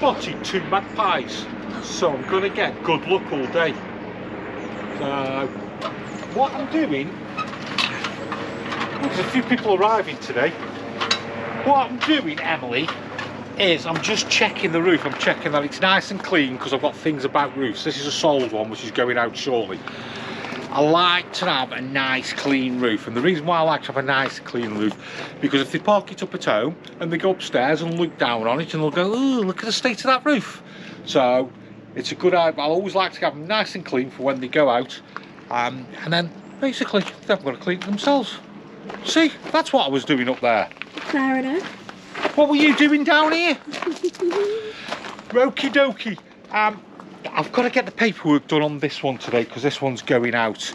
spotted 2 magpies, so I'm going to get good luck all day. So what I'm doing, there's a few people arriving today. What I'm doing, Emily, is I'm just checking the roof. I'm checking that it's nice and clean because I've got things about roofs. This is a sold one which is going out shortly. I like to have a nice clean roof, and the reason why I like to have a nice clean roof, because if they park it up at home and they go upstairs and look down on it and they'll go, oh, look at the state of that roof. So it's a good idea. I always like to have them nice and clean for when they go out, and then basically they've got to clean it themselves. See, that's what I was doing up there. Fair enough. What were you doing down here? Okie dokie. I've got to get the paperwork done on this one today because this one's going out.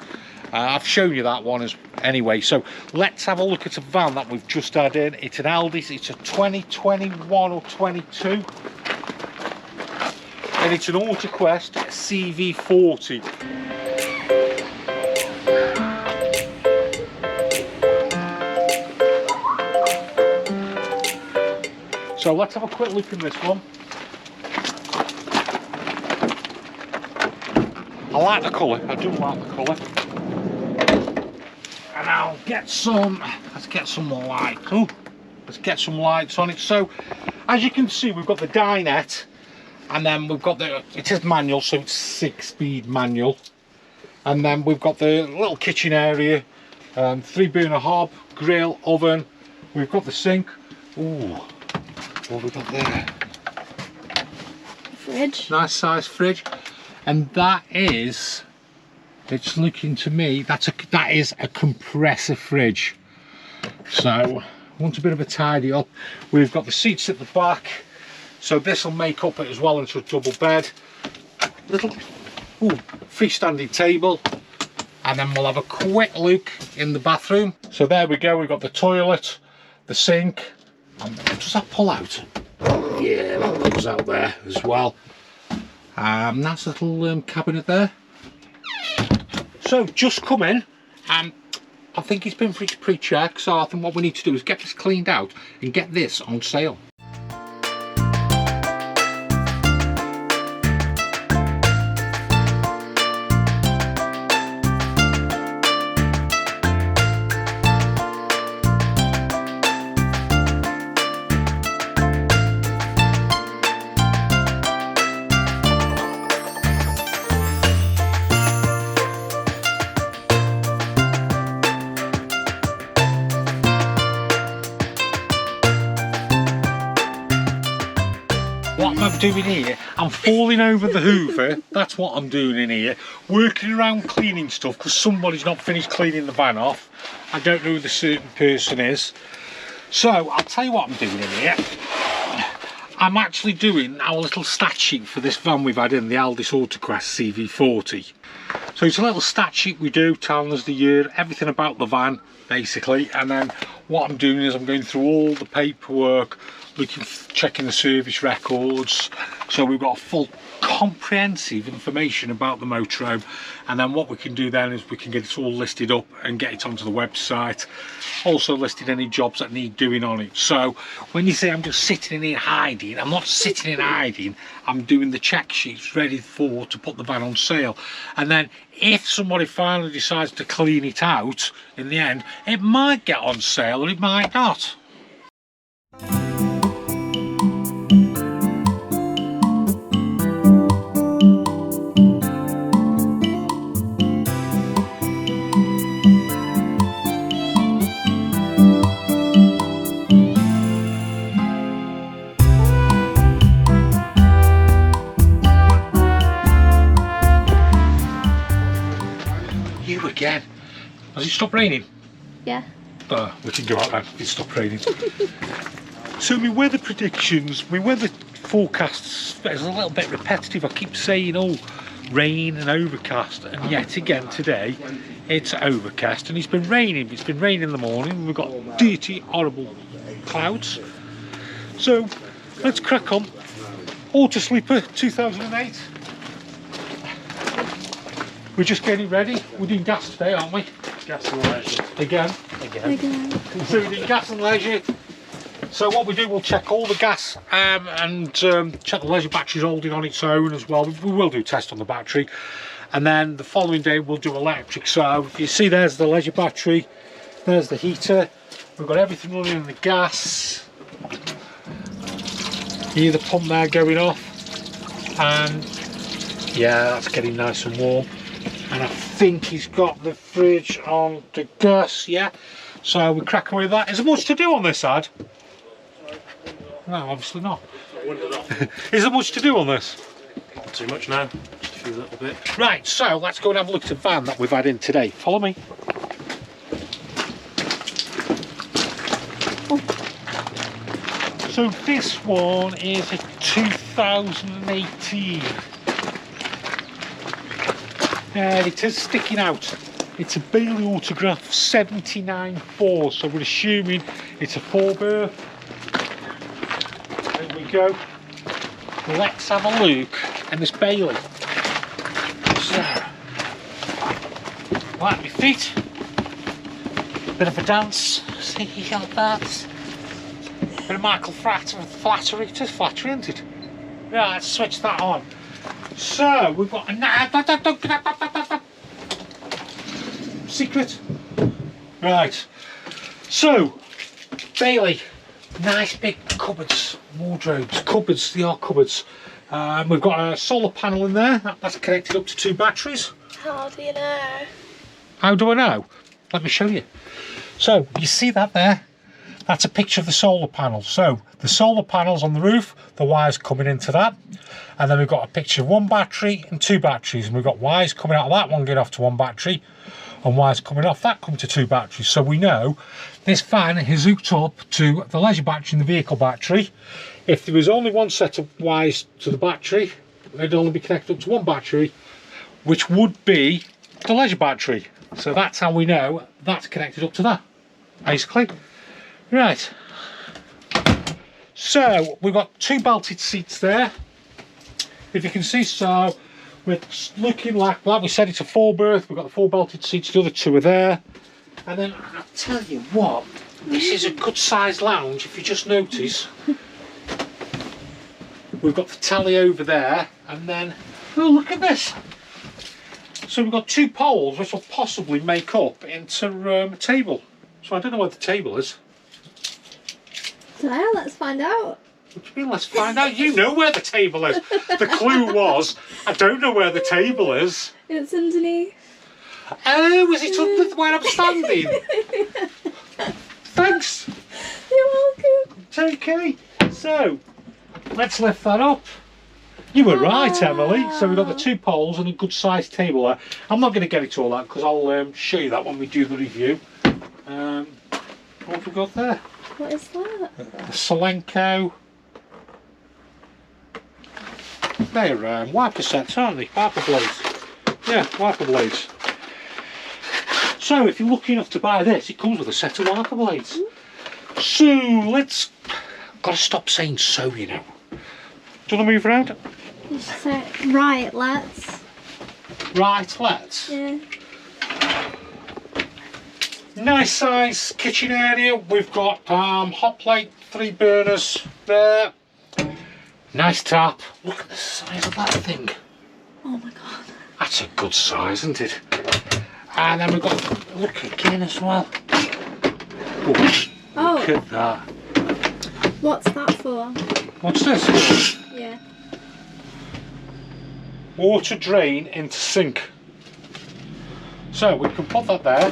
I've shown you that one anyway. So let's have a look at a van that we've just had in. It's an Aldi's. It's a 2021 or 22. And it's an AutoQuest CV40. So let's have a quick look in this one. I like the colour, I do like the colour. And I'll get some, let's get some light. Oh, let's get some lights on it. So, as you can see, we've got the dinette, and then we've got the, it is manual, so it's 6-speed manual. And then we've got the little kitchen area, 3-burner hob, grill, oven. We've got the sink. Ooh, what have we got there? Fridge. Nice size fridge. And that is, it's looking to me, that is a compressor fridge. So I want a bit of a tidy up. We've got the seats at the back, so this will make up it as well into a double bed. Little freestanding table, and then we'll have a quick look in the bathroom. So there we go, we've got the toilet, the sink, and does that pull out? Yeah, that pulls out there as well. Nice little cabinet there. So just come in. I think it's been for its pre-check, so I think what we need to do is get this cleaned out and get this on sale. What I'm doing here, I'm falling over the hoover. That's what I'm doing in here, working around cleaning stuff because somebody's not finished cleaning the van off. I don't know who the certain person is. So I'll tell you what I'm doing in here. I'm actually doing our little stat sheet for this van we've had in, the Aldi's AutoQuest CV40. So it's a little stat sheet we do, telling us the year, everything about the van basically, and then what I'm doing is I'm going through all the paperwork, checking the service records, so we've got a full comprehensive information about the motorhome. And then what we can do then is we can get it all listed up and get it onto the website, also listed any jobs that need doing on it. So when you say I'm just sitting in here hiding, I'm not sitting in hiding, I'm doing the check sheets ready to put the van on sale. And then if somebody finally decides to clean it out in the end, it might get on sale or it might not. Again. Has it stopped raining? Yeah. We can go out then if it stopped raining. So my weather predictions, my weather forecasts is a little bit repetitive. I keep saying, oh, rain and overcast, and yet again today it's overcast and it's been raining. It's been raining in the morning. We've got dirty, horrible clouds. So let's crack on. Auto Sleeper 2008. We're just getting ready. We're doing gas today, aren't we? Gas and leisure. Again. Again. So we're doing gas and leisure. So what we do, we'll check all the gas and check the leisure battery's holding on its own as well. We will do test on the battery, and then the following day we'll do electric. So if you see, there's the leisure battery, there's the heater, we've got everything running in the gas. You hear the pump there going off, and yeah, that's getting nice and warm. And I think he's got the fridge on the gas, yeah. So we crack away with that. Is there much to do on this, Ad? No, obviously not. Is there much to do on this? Not too much now, just a few little bits. Right, so let's go and have a look at the van that we've had in today. Follow me. So this one is a 2018. And it is sticking out. It's a Bailey autograph 79.4, so we're assuming it's a 4-berth. There we go. Let's have a look at this Bailey. So, like my feet, bit of a dance. See like that. Bit of Michael Flattery. It is Flattery, isn't it? Yeah, let's switch that on. So we've got a secret. Right. So Bailey, nice big cupboards, wardrobes, cupboards. They are cupboards. We've got a solar panel in there. That's connected up to 2 batteries. How do you know? How do I know? Let me show you. So you see that there? That's a picture of the solar panel. So the solar panel's on the roof, the wires coming into that, and then we've got a picture of 1 battery and 2 batteries, and we've got wires coming out of that one going off to 1 battery, and wires coming off that coming to 2 batteries. So we know this fan is hooked up to the leisure battery and the vehicle battery. If there was only 1 set of wires to the battery, they'd only be connected up to 1 battery, which would be the leisure battery. So that's how we know that's connected up to that, basically. Right, so we've got 2 belted seats there, if you can see. So we're looking like we said, it's a 4-berth. We've got the 4 belted seats, the other 2 are there. And then I'll tell you what, this is a good sized lounge. If you just notice, we've got the tally over there, and then, oh, look at this. So we've got 2 poles which will possibly make up into a table. So I don't know where the table is. So let's find out. What do you mean, let's find out? You know where the table is. The clue was, I don't know where the table is. It's underneath. Oh, is it under where I'm standing? Thanks. You're welcome. It's okay. So, let's lift that up. You were right, Emily. So we've got the 2 poles and a good sized table there. I'm not going to get it all out because I'll show you that when we do the review. What have we got there? What is that? The Solenco. They're wiper sets, aren't they? Wiper blades. Yeah, wiper blades. So if you're lucky enough to buy this, it comes with a set of wiper blades. So let's... I've got to stop saying so, you know. Do you want to move around? You should say, right, let's. Right, let's. Yeah. Nice size kitchen area. We've got hot plate, 3 burners there. Nice tap. Look at the size of that thing. Oh my god. That's a good size, isn't it? And then we've got, look again as well. Oh, look at that. What's that for? What's this? Yeah. Water drain into sink. So we can put that there.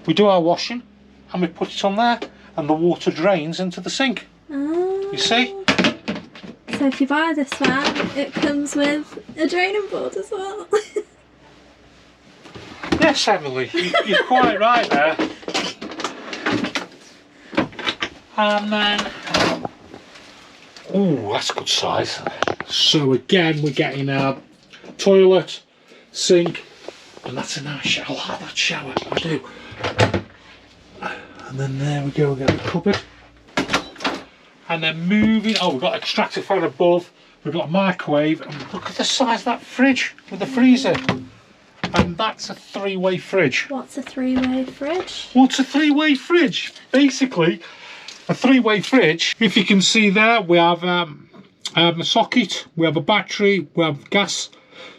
We do our washing and we put it on there, and the water drains into the sink. Oh. You see? So if you buy this fan, it comes with a draining board as well. Yes, Emily, you're quite right there. And then, oh, that's a good size. So again, we're getting a toilet, sink, and that's a nice shower. I like that shower, I do. And then there we go, we get the cupboard. And then moving, oh, we've got an extractor fan above, we've got a microwave, and look at the size of that fridge with the freezer. And that's a 3-way fridge. What's a 3-way fridge? What's a 3-way fridge? Basically, a three-way fridge. If you can see there, we have a socket, we have a battery, we have gas.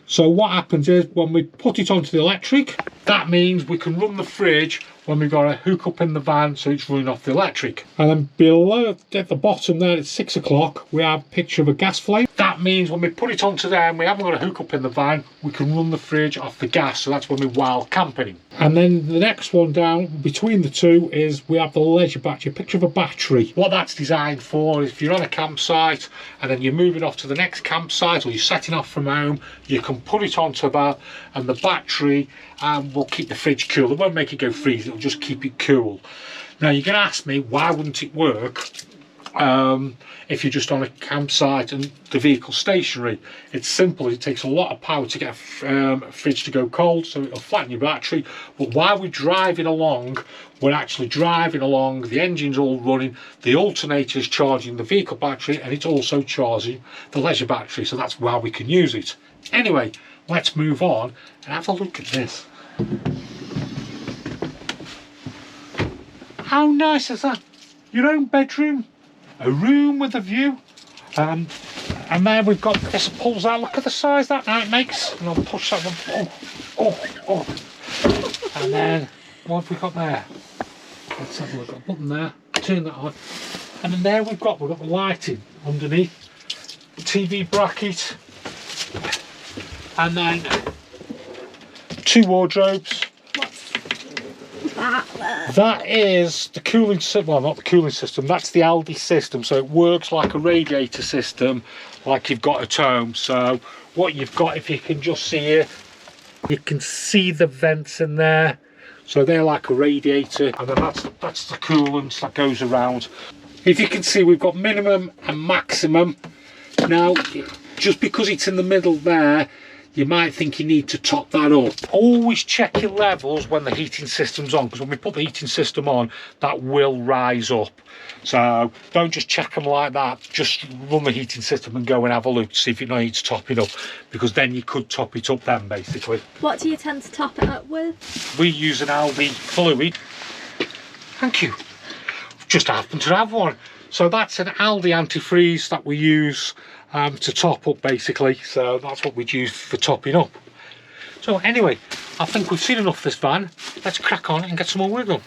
So what happens is when we put it onto the electric, that means we can run the fridge when we've got a hook up in the van, so it's running off the electric. And then below at the bottom there at 6 o'clock, we have a picture of a gas flame. That means when we put it onto there and we haven't got a hook up in the van, we can run the fridge off the gas, so that's when we're wild camping. And then the next one down between the two is we have the leisure battery, a picture of a battery. What that's designed for is if you're on a campsite and then you're moving off to the next campsite or you're setting off from home, you can put it onto that, and the battery will keep the fridge cool. It won't make it go freeze, it'll just keep it cool. Now you're going to ask me, why wouldn't it work if you're just on a campsite and the vehicle's stationary? It's simple. It takes a lot of power to get a fridge to go cold, so it'll flatten your battery. But while we're driving along, we're actually driving along, the engine's all running, the alternator is charging the vehicle battery, and it's also charging the leisure battery, so that's why we can use it. Anyway, let's move on and have a look at this. How nice is that? Your own bedroom, a room with a view, and then we've got this pulls out. Look at the size that now it makes, and I'll push that one. Oh. And then what have we got there? Let's have a look. Got a button there. Turn that on, and then there we've got the lighting underneath, the TV bracket, and then 2 wardrobes. That is the cooling system. Well, not the cooling system, that's the Aldi system, so it works like a radiator system like you've got at home. So what you've got, if you can just see it, you can see the vents in there, so they're like a radiator, and then that's the coolant that goes around. If you can see, we've got minimum and maximum. Now just because it's in the middle there, you might think you need to top that up. Always check your levels when the heating system's on, because when we put the heating system on, that will rise up. So don't just check them like that, just run the heating system and go and have a look to see if it needs topping up, because then you could top it up then basically. What do you tend to top it up with? We use an Aldi fluid. Thank you. Just happen to have one. So that's an Aldi antifreeze that we use to top up basically, so that's what we'd use for topping up. So anyway, I think we've seen enough of this van. Let's crack on and get some more work done.